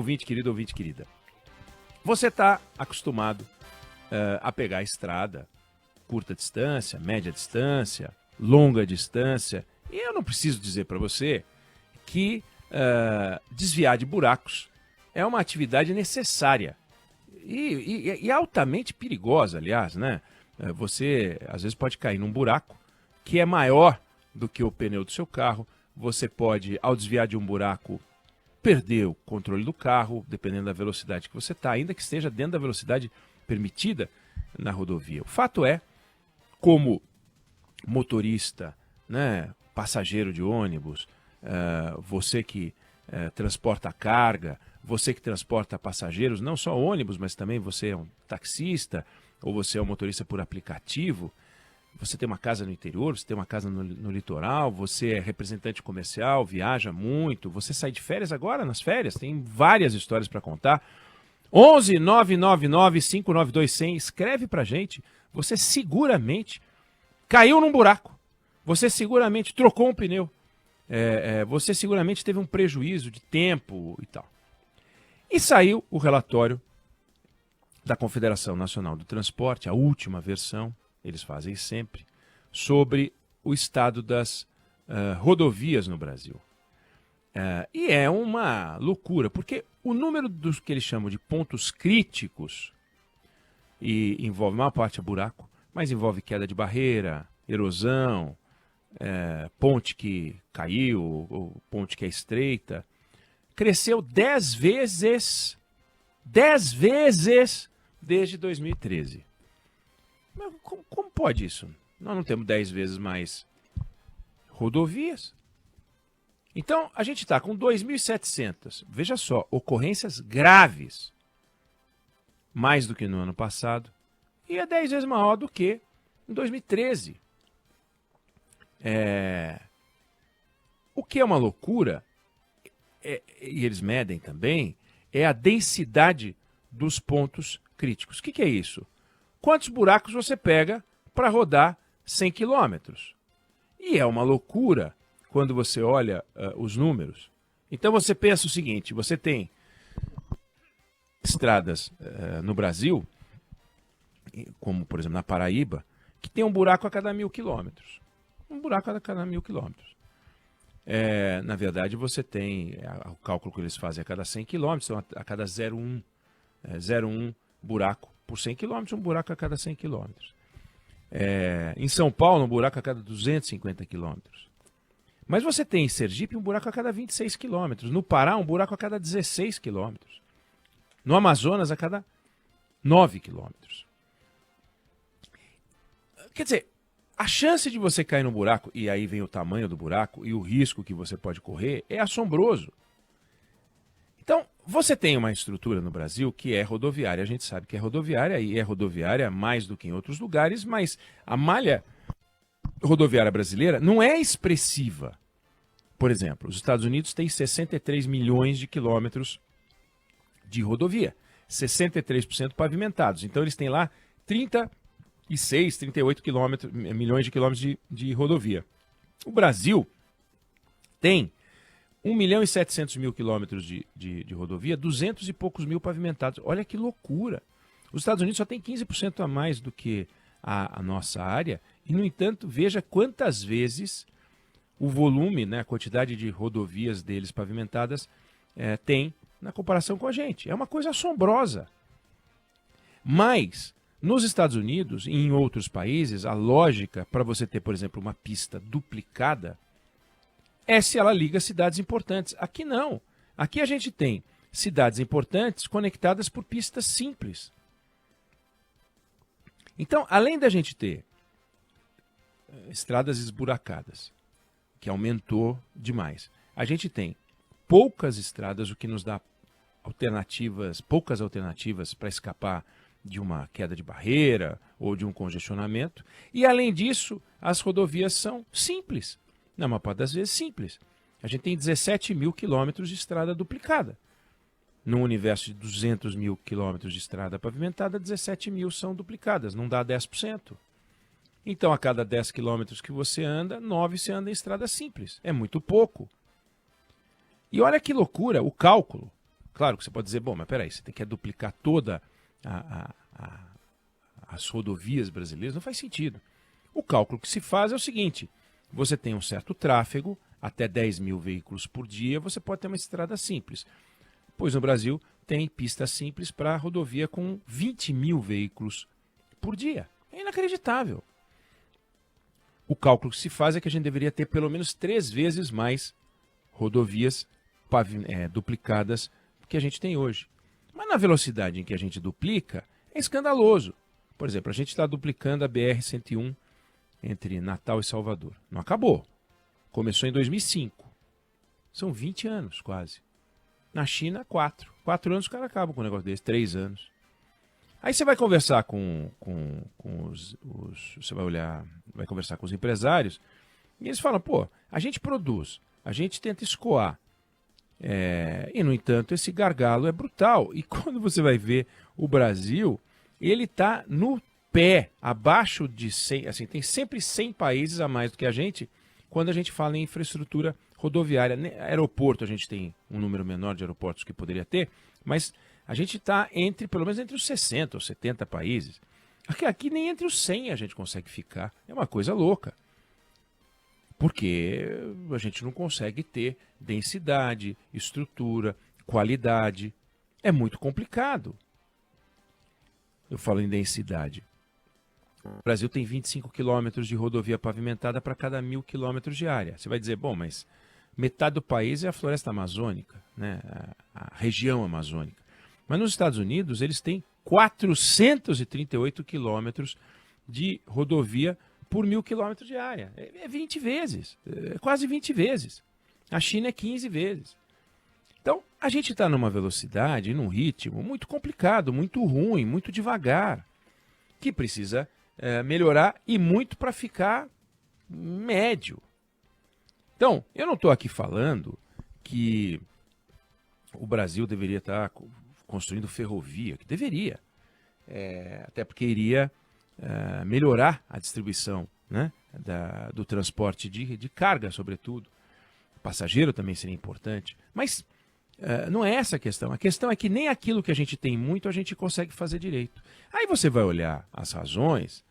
Ouvinte querido, ouvinte querida, você está acostumado a pegar a estrada, curta distância, média distância, longa distância, e eu não preciso dizer para você que desviar de buracos é uma atividade necessária e altamente perigosa, aliás, né? Você às vezes pode cair num buraco que é maior do que o pneu do seu carro, você pode, ao desviar de um buraco, perder o controle do carro, dependendo da velocidade que você está, ainda que esteja dentro da velocidade permitida na rodovia. O fato é, como motorista, né, passageiro de ônibus, você que transporta carga, você que transporta passageiros, não só ônibus, mas também você é um taxista, ou você é um motorista por aplicativo, você tem uma casa no interior, você tem uma casa no litoral, você é representante comercial, viaja muito, você sai de férias agora, nas férias, tem várias histórias para contar. 11 999 592 100, escreve pra gente. Você seguramente caiu num buraco, você seguramente trocou um pneu, você seguramente teve um prejuízo de tempo e tal. E saiu o relatório da Confederação Nacional do Transporte, a última versão, eles fazem sempre, sobre o estado das rodovias no Brasil. E é uma loucura, porque o número dos que eles chamam de pontos críticos, e envolve uma parte a buraco, mas envolve queda de barreira, erosão, ponte que caiu, ou ponte que é estreita, cresceu 10 vezes desde 2013. Mas como pode isso? Nós não temos 10 vezes mais rodovias. Então, a gente está com 2.700, veja só, ocorrências graves, mais do que no ano passado, e é 10 vezes maior do que em 2013. O que é uma loucura, e eles medem também, é a densidade dos pontos críticos. O que é isso? Quantos buracos você pega para rodar 100 quilômetros? E é uma loucura quando você olha os números. Então você pensa o seguinte, você tem estradas no Brasil, como por exemplo na Paraíba, que tem um buraco a cada 1.000 quilômetros. Um buraco a cada 1.000 quilômetros. Na verdade você tem, o cálculo que eles fazem a cada 100 quilômetros, então a cada 0,1 buraco por 100 quilômetros, um buraco a cada 100 quilômetros. Em São Paulo, um buraco a cada 250 quilômetros. Mas você tem em Sergipe um buraco a cada 26 quilômetros. No Pará, um buraco a cada 16 quilômetros. No Amazonas, a cada 9 quilômetros. Quer dizer, a chance de você cair no buraco, e aí vem o tamanho do buraco e o risco que você pode correr, é assombroso. Então, você tem uma estrutura no Brasil que é rodoviária. A gente sabe que é rodoviária, e é rodoviária mais do que em outros lugares, mas a malha rodoviária brasileira não é expressiva. Por exemplo, os Estados Unidos têm 63 milhões de quilômetros de rodovia, 63% pavimentados. Então, eles têm lá 36, 38 milhões de quilômetros de rodovia. O Brasil tem 1.700.000 quilômetros de rodovia, 200 e poucos mil pavimentados. Olha que loucura. Os Estados Unidos só tem 15% a mais do que a nossa área. E, no entanto, veja quantas vezes o volume, né, a quantidade de rodovias deles pavimentadas tem na comparação com a gente. É uma coisa assombrosa. Mas, nos Estados Unidos e em outros países, a lógica para você ter, por exemplo, uma pista duplicada é se ela liga cidades importantes. Aqui não. Aqui a gente tem cidades importantes conectadas por pistas simples. Então, além da gente ter estradas esburacadas, que aumentou demais, a gente tem poucas estradas, o que nos dá poucas alternativas para escapar de uma queda de barreira ou de um congestionamento. E, além disso, as rodovias são simples. Na maior parte das vezes, simples. A gente tem 17.000 quilômetros de estrada duplicada. Num universo de 200.000 quilômetros de estrada pavimentada, 17.000 são duplicadas, não dá 10%. Então, a cada 10 quilômetros que você anda, 9 você anda em estrada simples. É muito pouco. E olha que loucura o cálculo. Claro que você pode dizer, bom, mas peraí, você tem que duplicar toda as rodovias brasileiras, não faz sentido. O cálculo que se faz é o seguinte, você tem um certo tráfego, até 10 mil veículos por dia, você pode ter uma estrada simples. Pois no Brasil tem pista simples para rodovia com 20 mil veículos por dia. É inacreditável. O cálculo que se faz é que a gente deveria ter pelo menos 3 vezes mais rodovias duplicadas que a gente tem hoje. Mas na velocidade em que a gente duplica, é escandaloso. Por exemplo, a gente está duplicando a BR-101 entre Natal e Salvador. Não acabou. Começou em 2005. São 20 anos, quase. Na China, 4. 4 anos o cara acaba com um negócio desse, 3 anos. Aí você vai conversar com você vai conversar com os empresários, e eles falam, pô, a gente produz, a gente tenta escoar. E, no entanto, esse gargalo é brutal. E quando você vai ver o Brasil, ele está no pé, abaixo de 100, assim, tem sempre 100 países a mais do que a gente, quando a gente fala em infraestrutura rodoviária. Aeroporto, a gente tem um número menor de aeroportos que poderia ter, mas a gente está pelo menos entre os 60 ou 70 países. Aqui nem entre os 100 a gente consegue ficar. É uma coisa louca. Porque a gente não consegue ter densidade, estrutura, qualidade. É muito complicado. Eu falo em densidade. O Brasil tem 25 quilômetros de rodovia pavimentada para cada 1.000 quilômetros de área. Você vai dizer, bom, mas metade do país é a floresta amazônica, né? A região amazônica. Mas nos Estados Unidos, eles têm 438 quilômetros de rodovia por 1.000 quilômetros de área. É 20 vezes, é quase 20 vezes. A China é 15 vezes. Então, a gente está numa velocidade, num ritmo muito complicado, muito ruim, muito devagar, que precisa melhorar e muito para ficar médio. Então, eu não estou aqui falando que o Brasil deveria estar construindo ferrovia, que deveria, até porque iria melhorar a distribuição, né, do transporte de carga, sobretudo. Passageiro também seria importante, mas não é essa a questão. A questão é que nem aquilo que a gente tem muito a gente consegue fazer direito. Aí você vai olhar as razões,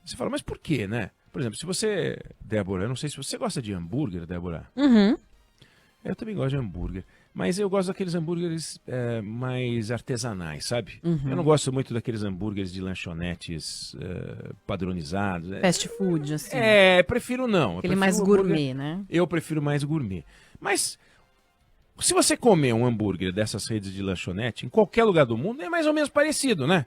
você fala, mas por quê, né? Por exemplo, se você, Débora, eu não sei se você gosta de hambúrguer, Débora. Uhum. Eu também gosto de hambúrguer, mas eu gosto daqueles hambúrgueres mais artesanais, sabe? Uhum. Eu não gosto muito daqueles hambúrgueres de lanchonetes padronizados. Fast food, assim. Prefiro não. Aquele mais gourmet, né? Eu prefiro mais gourmet. Mas se você comer um hambúrguer dessas redes de lanchonete, em qualquer lugar do mundo, é mais ou menos parecido, né?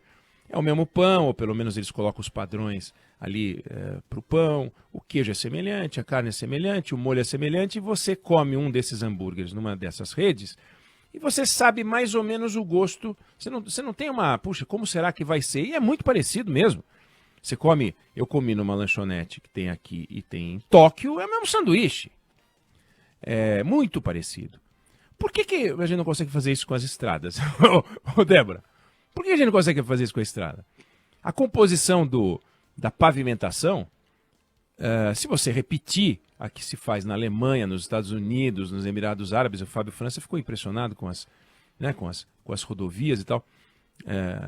É o mesmo pão, ou pelo menos eles colocam os padrões ali para o pão, o queijo é semelhante, a carne é semelhante, o molho é semelhante, e você come um desses hambúrgueres numa dessas redes, e você sabe mais ou menos o gosto, você não tem puxa, como será que vai ser? E é muito parecido mesmo. Eu comi numa lanchonete que tem aqui e tem em Tóquio, é o mesmo sanduíche. É muito parecido. Por que a gente não consegue fazer isso com as estradas? Ô, Débora, por que a gente não consegue fazer isso com a estrada? A composição da pavimentação, se você repetir a que se faz na Alemanha, nos Estados Unidos, nos Emirados Árabes, o Fábio França ficou impressionado com as rodovias e tal,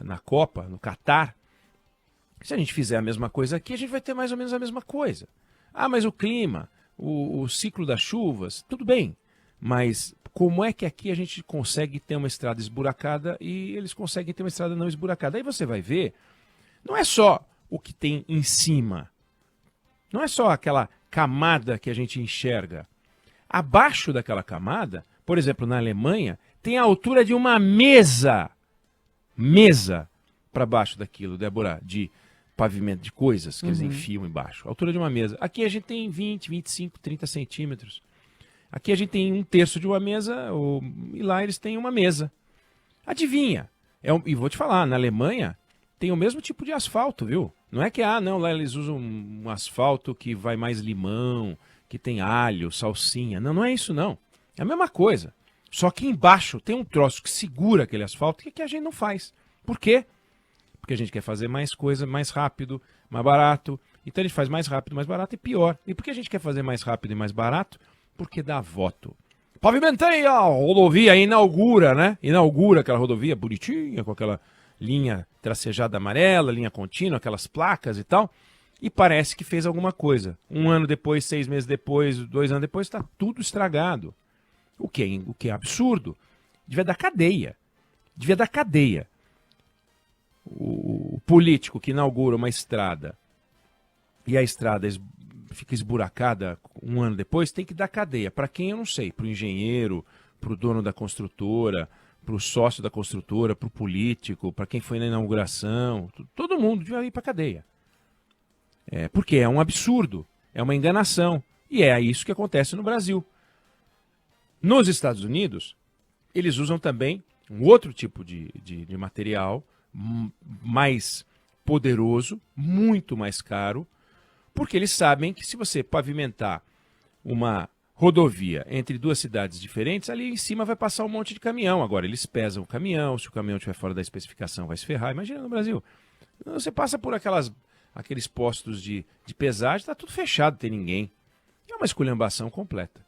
na Copa, no Catar. Se a gente fizer a mesma coisa aqui, a gente vai ter mais ou menos a mesma coisa. Mas o clima, o ciclo das chuvas, tudo bem, mas como é que aqui a gente consegue ter uma estrada esburacada e eles conseguem ter uma estrada não esburacada? Aí você vai ver, não é só o que tem em cima, não é só aquela camada que a gente enxerga. Abaixo daquela camada, por exemplo, na Alemanha, tem a altura de uma mesa para baixo daquilo, Débora, de pavimento de coisas que eles enfiam embaixo. A altura de uma mesa. Aqui a gente tem 20, 25, 30 centímetros. Aqui a gente tem 1/3 de uma mesa, e lá eles têm uma mesa. Adivinha? E vou te falar, na Alemanha tem o mesmo tipo de asfalto, viu? Não é que, não, lá eles usam um asfalto que vai mais limão, que tem alho, salsinha. Não, não é isso não. É a mesma coisa. Só que embaixo tem um troço que segura aquele asfalto que a gente não faz. Por quê? Porque a gente quer fazer mais coisa, mais rápido, mais barato. Então a gente faz mais rápido, mais barato e pior. E por que a gente quer fazer mais rápido e mais barato? Porque dá voto. Pavimentei a rodovia, inaugura, né? Inaugura aquela rodovia bonitinha, com aquela linha tracejada amarela, linha contínua, aquelas placas e tal. E parece que fez alguma coisa. 1 ano depois, 6 meses depois, 2 anos depois, está tudo estragado. O que é absurdo. Devia dar cadeia. Devia dar cadeia. O político que inaugura uma estrada e a estrada fica esburacada 1 ano depois, tem que dar cadeia. Para quem eu não sei. Para o engenheiro, para o dono da construtora, para o sócio da construtora, para o político, para quem foi na inauguração. Todo mundo devia ir para cadeia. Porque é um absurdo, é uma enganação. E é isso que acontece no Brasil. Nos Estados Unidos, eles usam também um outro tipo de material mais poderoso, muito mais caro, porque eles sabem que se você pavimentar uma rodovia entre 2 cidades diferentes, ali em cima vai passar um monte de caminhão. Agora, eles pesam o caminhão, se o caminhão estiver fora da especificação vai se ferrar. Imagina no Brasil. Você passa por aqueles postos de pesagem, está tudo fechado, não tem ninguém. É uma esculhambação completa.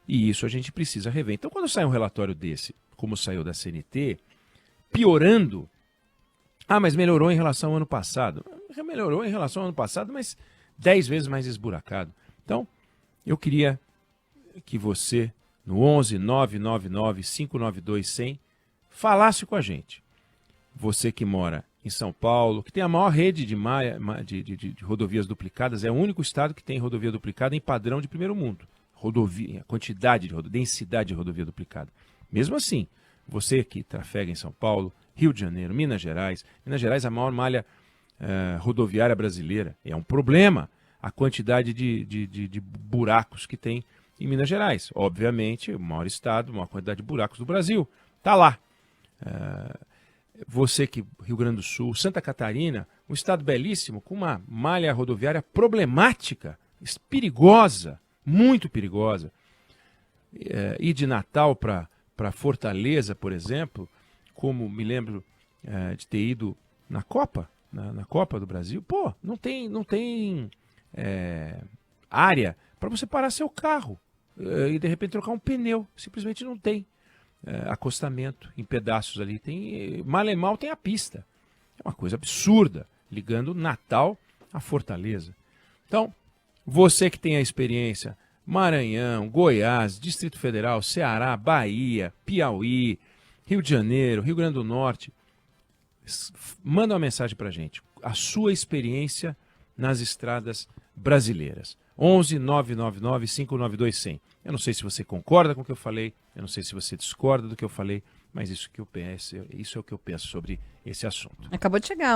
E isso a gente precisa rever. Então, quando sai um relatório desse, como saiu da CNT, piorando, mas melhorou em relação ao ano passado. Melhorou em relação ao ano passado, mas 10 vezes mais esburacado. Então, eu queria que você, no 11 999 592 100, falasse com a gente. Você que mora em São Paulo, que tem a maior rede de rodovias duplicadas, é o único estado que tem rodovia duplicada em padrão de primeiro mundo. Rodovia, densidade de rodovia duplicada. Mesmo assim, você que trafega em São Paulo, Rio de Janeiro, Minas Gerais, é a maior malha rodoviária brasileira. É um problema a quantidade de buracos que tem em Minas Gerais. Obviamente, o maior estado, a maior quantidade de buracos do Brasil. Está lá. Você que, Rio Grande do Sul, Santa Catarina, um estado belíssimo, com uma malha rodoviária problemática, perigosa, muito perigosa. Ir de Natal para Fortaleza, por exemplo, como me lembro de ter ido na Copa, na Copa do Brasil, não tem área para você parar seu carro e de repente trocar um pneu, simplesmente não tem. Acostamento em pedaços ali, mal e mal tem a pista. É uma coisa absurda, ligando Natal a Fortaleza. Então, você que tem a experiência, Maranhão, Goiás, Distrito Federal, Ceará, Bahia, Piauí, Rio de Janeiro, Rio Grande do Norte, manda uma mensagem para a gente, a sua experiência nas estradas brasileiras. 11 999 592 100. Eu não sei se você concorda com o que eu falei, eu não sei se você discorda do que eu falei, mas isso é o que eu penso sobre esse assunto. Acabou de chegar.